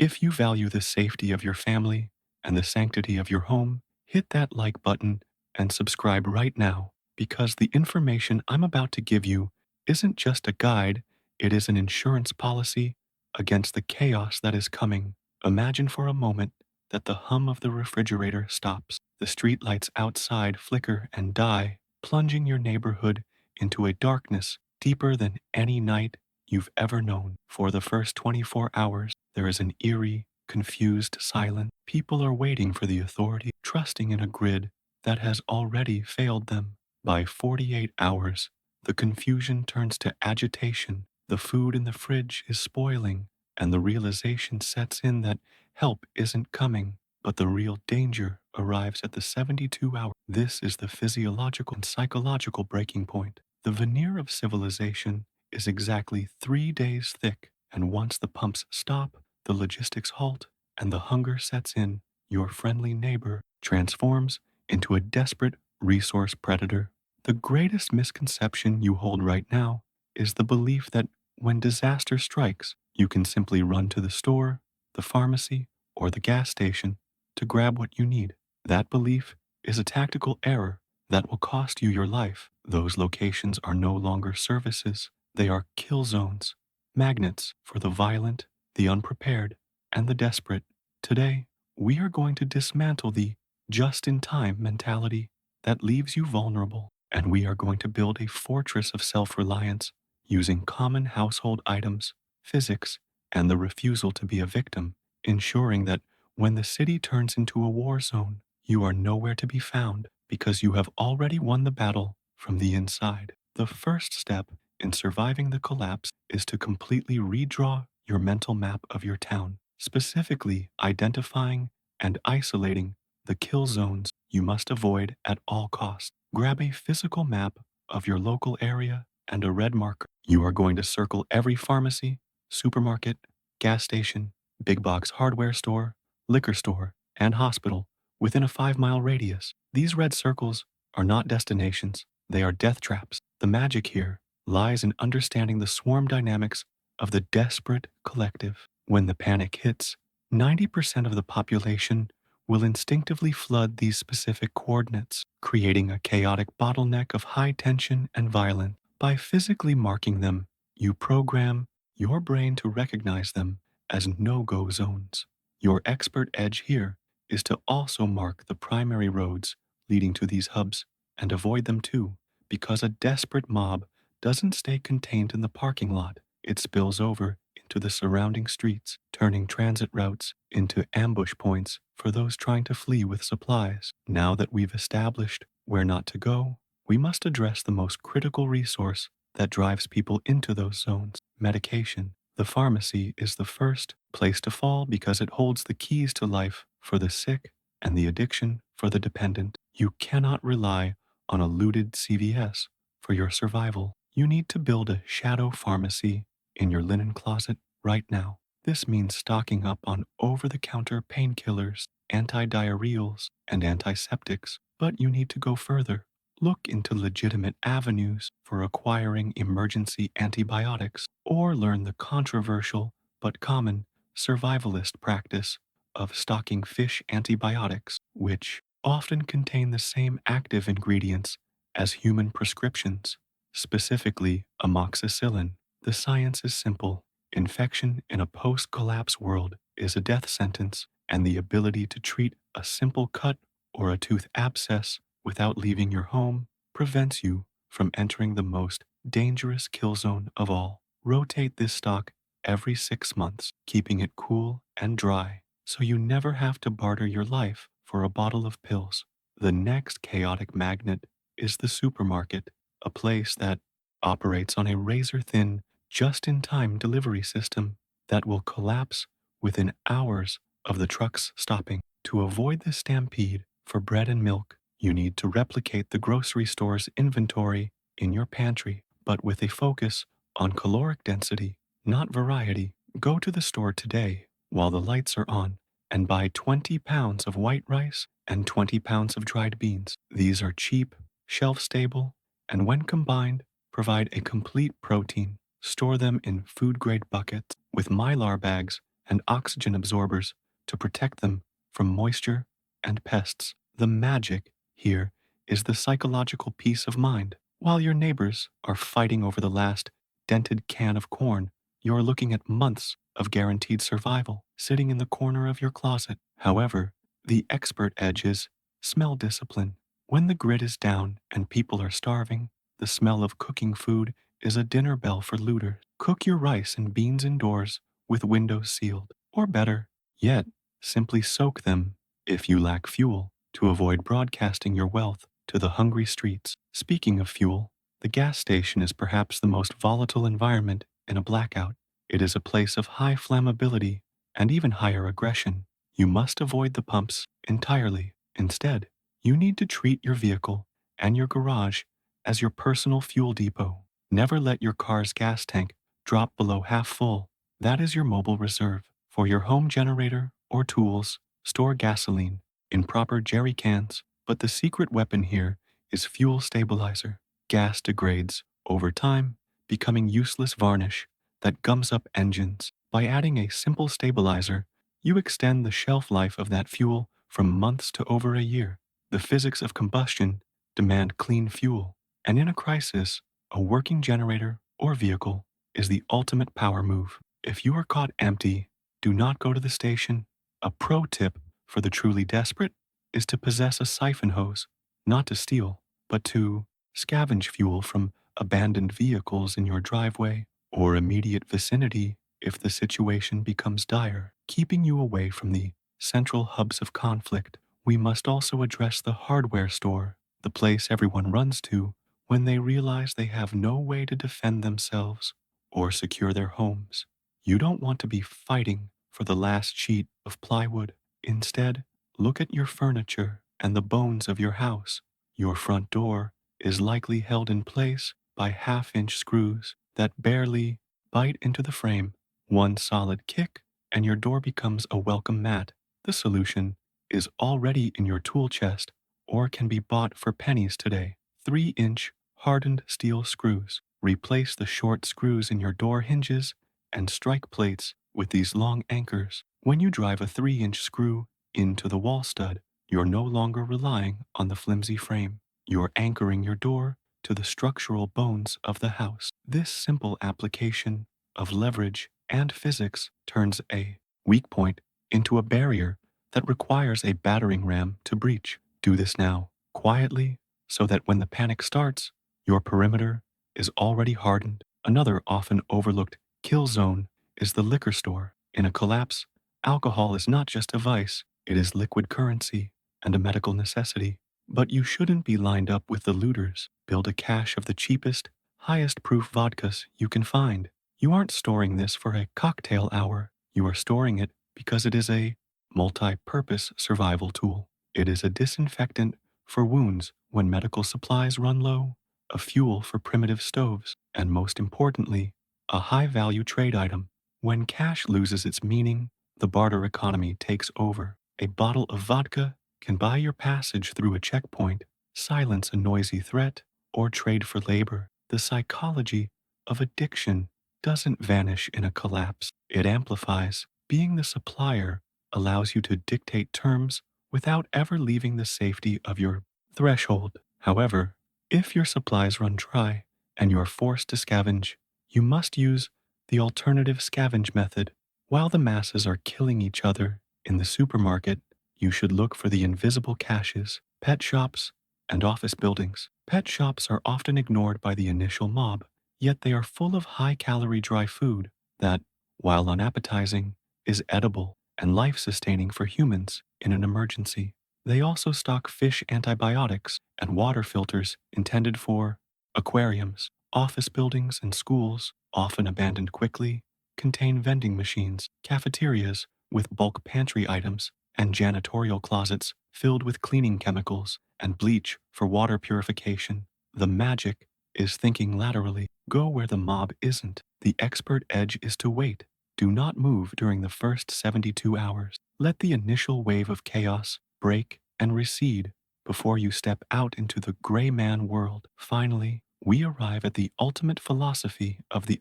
If you value the safety of your family and the sanctity of your home, hit that like button and subscribe right now, because the information I'm about to give you isn't just a guide, it is an insurance policy against the chaos that is coming. Imagine for a moment that the hum of the refrigerator stops, the streetlights outside flicker and die, plunging your neighborhood into a darkness deeper than any night you've ever known. For the first 24 hours, there is an eerie, confused silence. People are waiting for the authority, trusting in a grid that has already failed them. By 48 hours, the confusion turns to agitation. The food in the fridge is spoiling, and the realization sets in that help isn't coming. But the real danger arrives at the 72-hour. This is the physiological and psychological breaking point. The veneer of civilization is exactly 3 days thick, and once the pumps stop, the logistics halt, and the hunger sets in, your friendly neighbor transforms into a desperate resource predator. The greatest misconception you hold right now is the belief that when disaster strikes, you can simply run to the store, the pharmacy, or the gas station to grab what you need. That belief is a tactical error that will cost you your life. Those locations are no longer services, they are kill zones, magnets for the violent, the unprepared, and the desperate. Today, we are going to dismantle the just in time mentality that leaves you vulnerable, and we are going to build a fortress of self reliance using common household items, physics, and the refusal to be a victim, ensuring that when the city turns into a war zone, you are nowhere to be found because you have already won the battle from the inside. The first step in surviving the collapse is to completely redraw your mental map of your town, specifically identifying and isolating the kill zones you must avoid at all costs. Grab a physical map of your local area and a red marker. You are going to circle every pharmacy, supermarket, gas station, big box hardware store, liquor store, and hospital within a 5-mile radius. These red circles are not destinations, they are death traps. The magic here lies in understanding the swarm dynamics of the desperate collective. When the panic hits, 90% of the population will instinctively flood these specific coordinates, creating a chaotic bottleneck of high tension and violence. By physically marking them, you program your brain to recognize them as no-go zones. Your expert edge here is to also mark the primary roads leading to these hubs and avoid them too, because a desperate mob doesn't stay contained in the parking lot. It spills over into the surrounding streets, turning transit routes into ambush points for those trying to flee with supplies. Now that we've established where not to go, we must address the most critical resource that drives people into those zones: medication. The pharmacy is the first place to fall because it holds the keys to life for the sick and the addiction for the dependent. You cannot rely on a looted CVS for your survival. You need to build a shadow pharmacy in your linen closet right now. This means stocking up on over-the-counter painkillers, antidiarrheals, and antiseptics. But you need to go further. Look into legitimate avenues for acquiring emergency antibiotics, or learn the controversial but common survivalist practice of stocking fish antibiotics, which often contain the same active ingredients as human prescriptions, specifically amoxicillin. The science is simple. Infection in a post-collapse world is a death sentence, and the ability to treat a simple cut or a tooth abscess without leaving your home prevents you from entering the most dangerous kill zone of all. Rotate this stock every 6 months, keeping it cool and dry so you never have to barter your life for a bottle of pills. The next chaotic magnet is the supermarket, a place that operates on a razor-thin, just-in-time delivery system that will collapse within hours of the trucks stopping. To avoid the stampede for bread and milk, you need to replicate the grocery store's inventory in your pantry, but with a focus on caloric density, not variety. Go to the store today while the lights are on and buy 20 pounds of white rice and 20 pounds of dried beans. These are cheap, shelf-stable, and when combined, provide a complete protein. Store them in food-grade buckets with Mylar bags and oxygen absorbers to protect them from moisture and pests. The magic here is the psychological peace of mind. While your neighbors are fighting over the last dented can of corn, you're looking at months of guaranteed survival sitting in the corner of your closet. However, the expert edge is smell discipline. When the grid is down and people are starving, the smell of cooking food is a dinner bell for looters. Cook your rice and beans indoors with windows sealed. Or better yet, simply soak them, if you lack fuel, to avoid broadcasting your wealth to the hungry streets. Speaking of fuel, the gas station is perhaps the most volatile environment in a blackout. It is a place of high flammability and even higher aggression. You must avoid the pumps entirely. Instead, you need to treat your vehicle and your garage as your personal fuel depot. Never let your car's gas tank drop below half full. That is your mobile reserve. For your home generator or tools, store gasoline in proper jerry cans, but the secret weapon here is fuel stabilizer. Gas degrades over time, becoming useless varnish that gums up engines. By adding a simple stabilizer, you extend the shelf life of that fuel from months to over a year. The physics of combustion demand clean fuel, and in a crisis, a working generator or vehicle is the ultimate power move. If you are caught empty, do not go to the station. A pro tip for the truly desperate is to possess a siphon hose, not to steal, but to scavenge fuel from abandoned vehicles in your driveway or immediate vicinity if the situation becomes dire, keeping you away from the central hubs of conflict. We must also address the hardware store, the place everyone runs to when they realize they have no way to defend themselves or secure their homes. You don't want to be fighting for the last sheet of plywood. Instead, look at your furniture and the bones of your house. Your front door is likely held in place by half-inch screws that barely bite into the frame. One solid kick, and your door becomes a welcome mat. The solution is already in your tool chest or can be bought for pennies today. 3-inch hardened steel screws. Replace the short screws in your door hinges and strike plates with these long anchors. When you drive a 3-inch screw into the wall stud, you're no longer relying on the flimsy frame. You're anchoring your door to the structural bones of the house. This simple application of leverage and physics turns a weak point into a barrier that requires a battering ram to breach. Do this now, quietly, so that when the panic starts, your perimeter is already hardened. Another often overlooked kill zone is the liquor store. In a collapse, alcohol is not just a vice, it is liquid currency and a medical necessity. But you shouldn't be lined up with the looters. Build a cache of the cheapest, highest proof vodkas you can find. You aren't storing this for a cocktail hour. You are storing it because it is a multi-purpose survival tool. It is a disinfectant for wounds when medical supplies run low, a fuel for primitive stoves, and most importantly, a high-value trade item. When cash loses its meaning, the barter economy takes over. A bottle of vodka can buy your passage through a checkpoint, silence a noisy threat, or trade for labor. The psychology of addiction doesn't vanish in a collapse. It amplifies. Being the supplier allows you to dictate terms without ever leaving the safety of your threshold. However, if your supplies run dry and you are forced to scavenge, you must use the alternative scavenge method. While the masses are killing each other in the supermarket, you should look for the invisible caches, pet shops, and office buildings. Pet shops are often ignored by the initial mob, yet they are full of high-calorie dry food that, while unappetizing, is edible and life-sustaining for humans in an emergency. They also stock fish antibiotics and water filters intended for aquariums. Office buildings and schools, often abandoned quickly, contain vending machines, cafeterias with bulk pantry items, and janitorial closets filled with cleaning chemicals and bleach for water purification. The magic is thinking laterally. Go where the mob isn't. The expert edge is to wait. Do not move during the first 72 hours. Let the initial wave of chaos break and recede before you step out into the gray man world. Finally, we arrive at the ultimate philosophy of the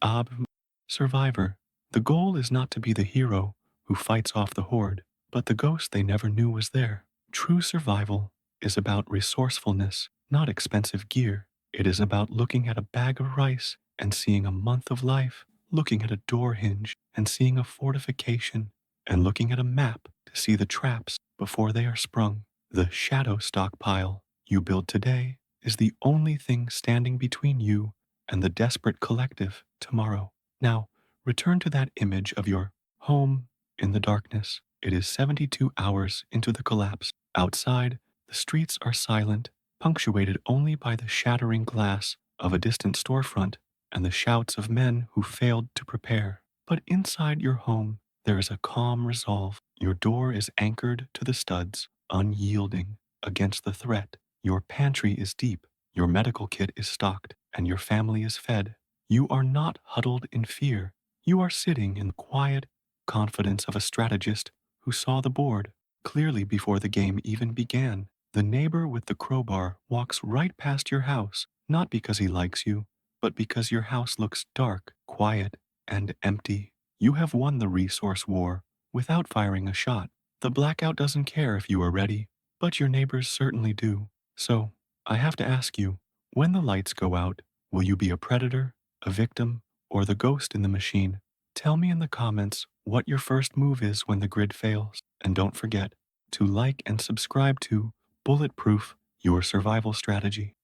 survivor. The goal is not to be the hero who fights off the horde, but the ghost they never knew was there. True survival is about resourcefulness, not expensive gear. It is about looking at a bag of rice and seeing a month of life, looking at a door hinge and seeing a fortification, and looking at a map to see the traps before they are sprung. The shadow stockpile you build today is the only thing standing between you and the desperate collective tomorrow. Now, return to that image of your home in the darkness. It is 72 hours into the collapse. Outside, the streets are silent, punctuated only by the shattering glass of a distant storefront and the shouts of men who failed to prepare. But inside your home, there is a calm resolve. Your door is anchored to the studs, unyielding against the threat. Your pantry is deep, your medical kit is stocked, and your family is fed. You are not huddled in fear. You are sitting in the quiet confidence of a strategist who saw the board clearly before the game even began. The neighbor with the crowbar walks right past your house, not because he likes you, but because your house looks dark, quiet, and empty. You have won the resource war without firing a shot. The blackout doesn't care if you are ready, but your neighbors certainly do. So, I have to ask you, when the lights go out, will you be a predator, a victim, or the ghost in the machine? Tell me in the comments what your first move is when the grid fails. And don't forget to like and subscribe to Bulletproof Your Survival Strategy.